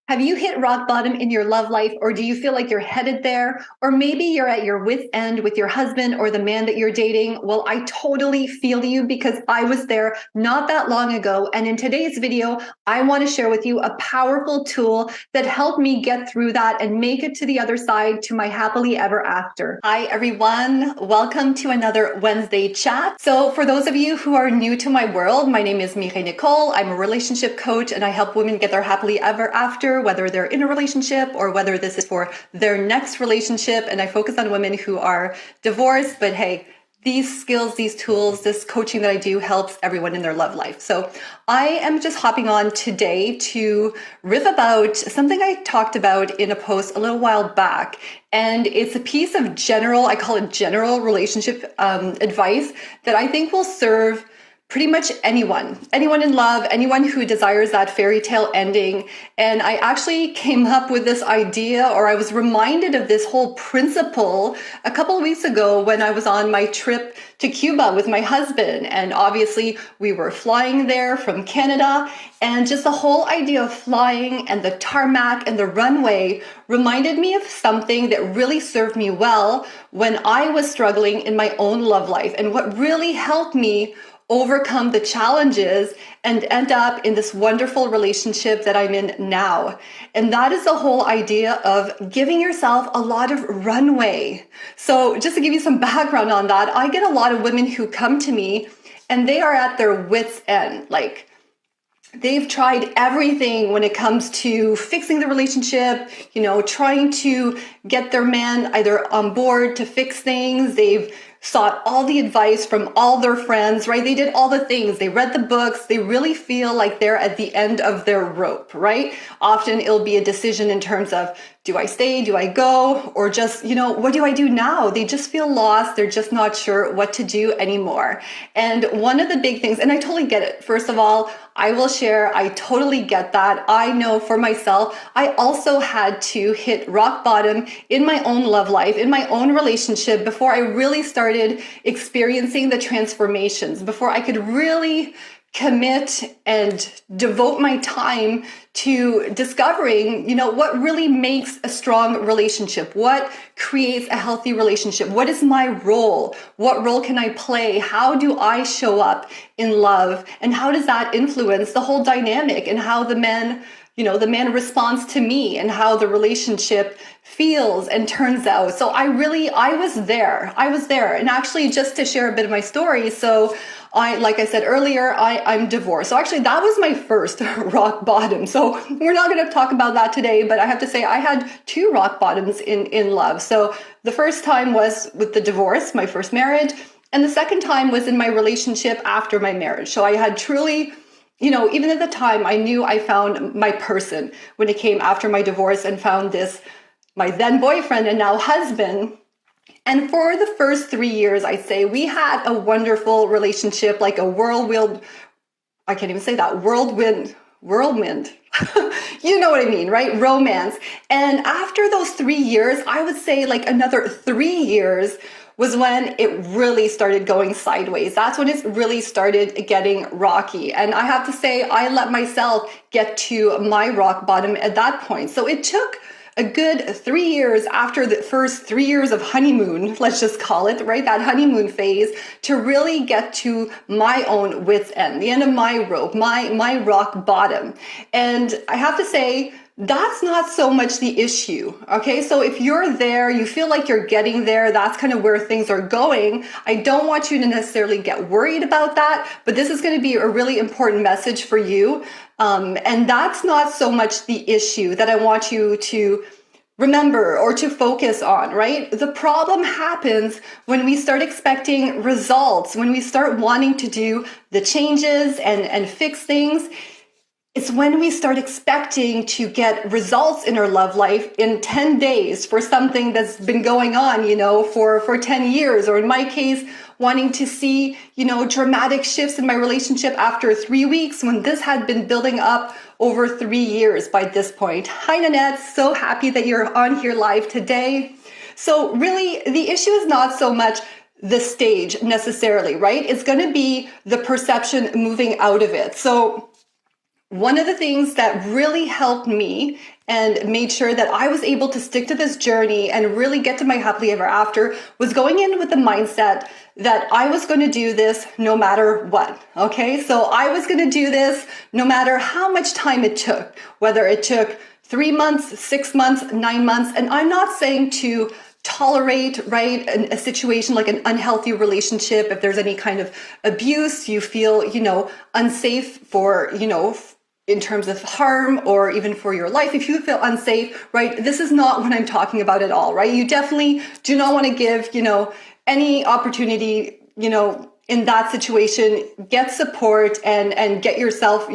Have you hit rock bottom in your love life, or do you feel like you're headed there? Or maybe you're at your wit's end with your husband or the man that you're dating? Well, I totally feel you because I was there not that long ago. And in today's video, I want to share with you a powerful tool that helped me get through that and make it to the other side to my happily ever after. Hi, everyone. Welcome to another Wednesday chat. So for those of you who are new to my world, my name is Mireille Nicole. I'm a relationship coach and I help women get their happily ever after, whether they're in a relationship or whether this is for their next relationship. And I focus on women who are divorced, but hey, these skills, these tools, this coaching that I do helps everyone in their love life. So I am just hopping on today to riff about something I talked about in a post a little while back. And it's a piece of I call it general relationship advice that I think will serve pretty much anyone in love, anyone who desires that fairy tale ending. And I actually came up with this idea, or I was reminded of this whole principle a couple of weeks ago when I was on my trip to Cuba with my husband. And obviously we were flying there from Canada, and just the whole idea of flying and the tarmac and the runway reminded me of something that really served me well when I was struggling in my own love life, and what really helped me overcome the challenges and end up in this wonderful relationship that I'm in now. And that is the whole idea of giving yourself a lot of runway. So just to give you some background on that, I get a lot of women who come to me and they are at their wits' end. Like, they've tried everything when it comes to fixing the relationship, trying to get their man either on board to fix things. They've sought all the advice from all their friends, right? They did all the things. They read the books. They really feel like they're at the end of their rope, right? Often it'll be a decision in terms of, do I stay? Do I go? Or just, what do I do now? They just feel lost. They're just not sure what to do anymore. And one of the big things, and I totally get it. First of all, I will share, I totally get that. I know for myself, I also had to hit rock bottom in my own love life, in my own relationship, before I really started experiencing the transformations, before I could really commit and devote my time to discovering, what really makes a strong relationship, what creates a healthy relationship, what is my role, what role can I play, how do I show up in love, and how does that influence the whole dynamic and how the man responds to me and how the relationship feels and turns out. So I was there. And actually, just to share a bit of my story, so like I said earlier, I'm divorced. So actually that was my first rock bottom. So we're not going to talk about that today, but I have to say I had two rock bottoms in love. So the first time was with the divorce, my first marriage. And the second time was in my relationship after my marriage. So I had truly, even at the time, I knew I found my person when it came after my divorce and found my then boyfriend and now husband. And for the first 3 years, I'd say we had a wonderful relationship, like a whirlwind. I can't even say that, whirlwind. You know what I mean, right? Romance. And after those 3 years, I would say like another 3 years was when it really started going sideways. That's when it really started getting rocky. And I have to say, I let myself get to my rock bottom at that point. So it took a good 3 years after the first 3 years of honeymoon, let's just call it, right? That honeymoon phase, to really get to my own wit's end, the end of my rope, my rock bottom. And I have to say, that's not so much the issue, okay? So if you're there, you feel like you're getting there, that's kind of where things are going. I don't want you to necessarily get worried about that, but this is going to be a really important message for you. And that's not so much the issue that I want you to remember or to focus on, right? The problem happens when we start expecting results, when we start wanting to do the changes and fix things. It's when we start expecting to get results in our love life in 10 days for something that's been going on, for 10 years, or in my case, wanting to see, dramatic shifts in my relationship after 3 weeks when this had been building up over 3 years by this point. Hi, Nanette. So happy that you're on here live today. So really, the issue is not so much the stage necessarily, right? It's going to be the perception moving out of it. So one of the things that really helped me and made sure that I was able to stick to this journey and really get to my happily ever after was going in with the mindset that I was going to do this no matter what. Okay. So I was going to do this no matter how much time it took, whether it took 3 months, 6 months, 9 months. And I'm not saying to tolerate, right, a situation like an unhealthy relationship. If there's any kind of abuse, you feel, unsafe for, in terms of harm or even for your life, if you feel unsafe, right, this is not what I'm talking about at all, right? You definitely do not want to give, any opportunity, in that situation, get support and get yourself,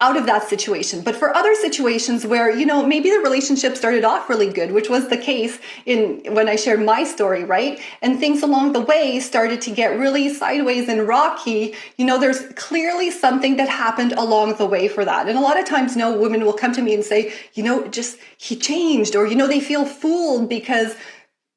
out of that situation. But for other situations where, maybe the relationship started off really good, which was the case when I shared my story, right? And things along the way started to get really sideways and rocky, there's clearly something that happened along the way for that. And a lot of times, women will come to me and say, just he changed, or, they feel fooled because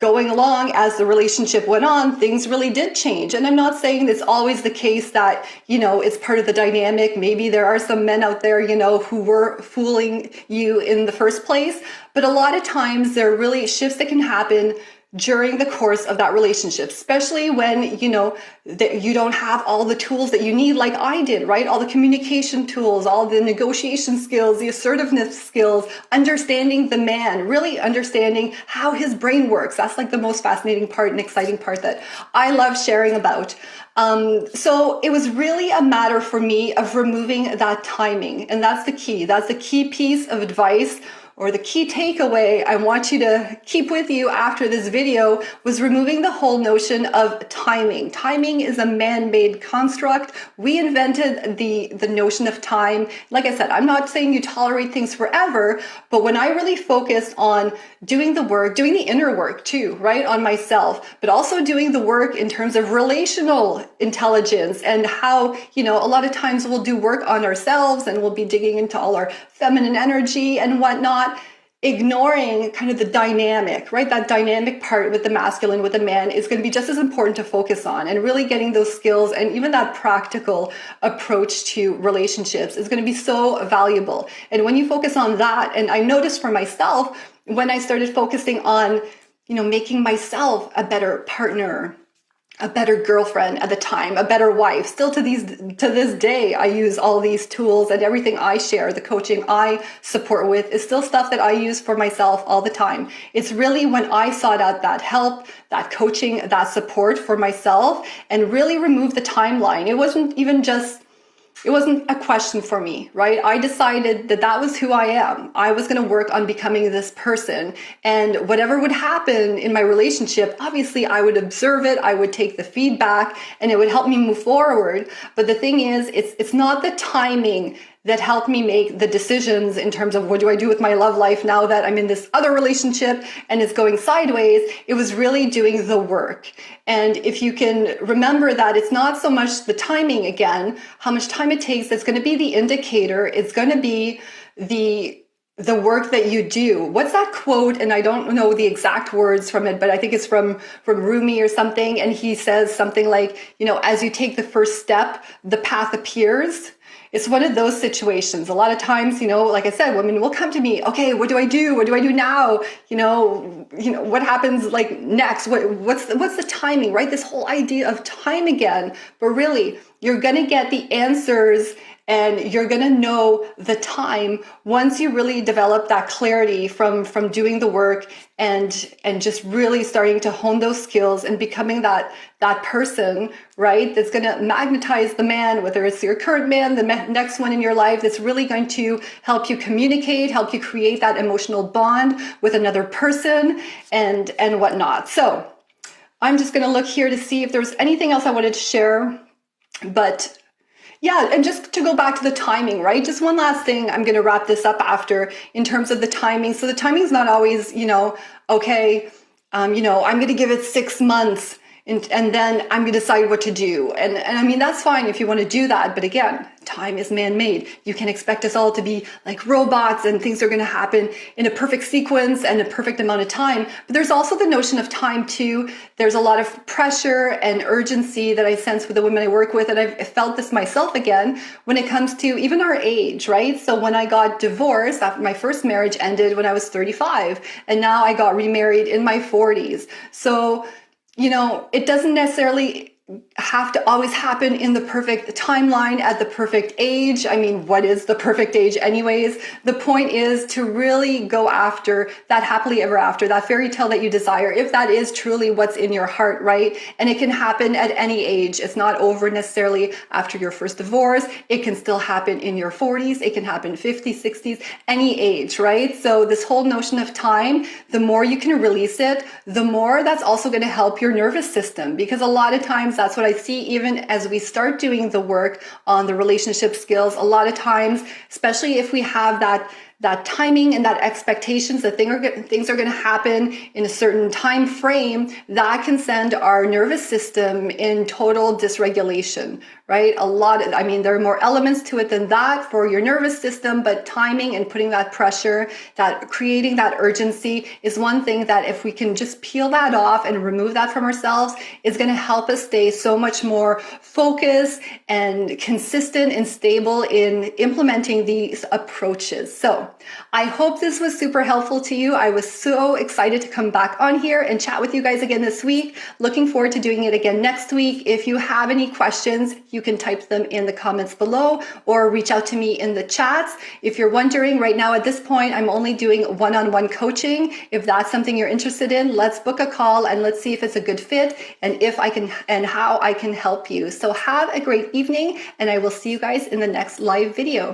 going along as the relationship went on, things really did change. And I'm not saying it's always the case that, it's part of the dynamic. Maybe there are some men out there, who were fooling you in the first place. But a lot of times there are really shifts that can happen during the course of that relationship, especially when, that you don't have all the tools that you need, like I did, right? All the communication tools, all the negotiation skills, the assertiveness skills, understanding the man, really understanding how his brain works. That's like the most fascinating part and exciting part that I love sharing about. So it was really a matter for me of removing that timing. And that's the key. That's the key piece of advice, or the key takeaway I want you to keep with you after this video, was removing the whole notion of timing. Timing is a man-made construct. We invented the notion of time. Like I said, I'm not saying you tolerate things forever, but when I really focused on doing the work, doing the inner work too, right, on myself, but also doing the work in terms of relational intelligence and how, a lot of times we'll do work on ourselves and we'll be digging into all our feminine energy and whatnot, ignoring kind of the dynamic, right? That dynamic part with the masculine, with the man, is going to be just as important to focus on, and really getting those skills and even that practical approach to relationships is going to be so valuable. And when you focus on that, and I noticed for myself, when I started focusing on, making myself a better partner, a better girlfriend at the time, a better wife. Still to this day, I use all these tools, and everything I share, the coaching I support with, is still stuff that I use for myself all the time. It's really when I sought out that help, that coaching, that support for myself, and really remove the timeline. It wasn't a question for me, right? I decided that was who I am. I was going to work on becoming this person, and whatever would happen in my relationship, obviously I would observe it, I would take the feedback, and it would help me move forward. But the thing is, it's not the timing that helped me make the decisions in terms of what do I do with my love life now that I'm in this other relationship and it's going sideways. It was really doing the work. And if you can remember that it's not so much the timing, again, how much time it takes, that's going to be the indicator. It's going to be the work that you do. What's that quote? And I don't know the exact words from it, but I think it's from Rumi or something. And he says something like, as you take the first step, the path appears. It's one of those situations. A lot of times, like I said, women will come to me, okay, what do I do? What do I do now? What happens like next? What's the timing, right? This whole idea of time again. But really, you're going to get the answers and you're going to know the time once you really develop that clarity from doing the work and just really starting to hone those skills and becoming that person, right? That's going to magnetize the man, whether it's your current man, the next one in your life, that's really going to help you communicate, help you create that emotional bond with another person and whatnot. So I'm just going to look here to see if there's anything else I wanted to share, but yeah, and just to go back to the timing, right? Just one last thing, I'm going to wrap this up after in terms of the timing. So the timing is not always, okay, I'm going to give it 6 months. and then I'm going to decide what to do. And I mean, that's fine if you want to do that. But again, time is man-made. You can expect us all to be like robots and things are going to happen in a perfect sequence and a perfect amount of time. But there's also the notion of time too. There's a lot of pressure and urgency that I sense with the women I work with. And I've felt this myself again when it comes to even our age, right? So when I got divorced after my first marriage ended when I was 35, and now I got remarried in my 40s. So, it doesn't necessarily have to always happen in the perfect timeline at the perfect age. I mean, what is the perfect age anyways? The point is to really go after that happily ever after, that fairy tale that you desire, if that is truly what's in your heart, right? And it can happen at any age. It's not over necessarily after your first divorce. It can still happen in your 40s. It can happen 50s, 60s, any age, right? So this whole notion of time, the more you can release it, the more that's also going to help your nervous system, because a lot of times that's what I see even as we start doing the work on the relationship skills. A lot of times, especially if we have that timing and that expectations that things are going to happen in a certain time frame, that can send our nervous system in total dysregulation, right? There are more elements to it than that for your nervous system, but timing and putting that pressure, that creating that urgency is one thing that if we can just peel that off and remove that from ourselves, is going to help us stay so much more focused and consistent and stable in implementing these approaches. So I hope this was super helpful to you. I was so excited to come back on here and chat with you guys again this week. Looking forward to doing it again next week. If you have any questions, you can type them in the comments below or reach out to me in the chats. If you're wondering right now at this point, I'm only doing one-on-one coaching. If that's something you're interested in, let's book a call and let's see if it's a good fit and if I can and how I can help you. So have a great evening, and I will see you guys in the next live video.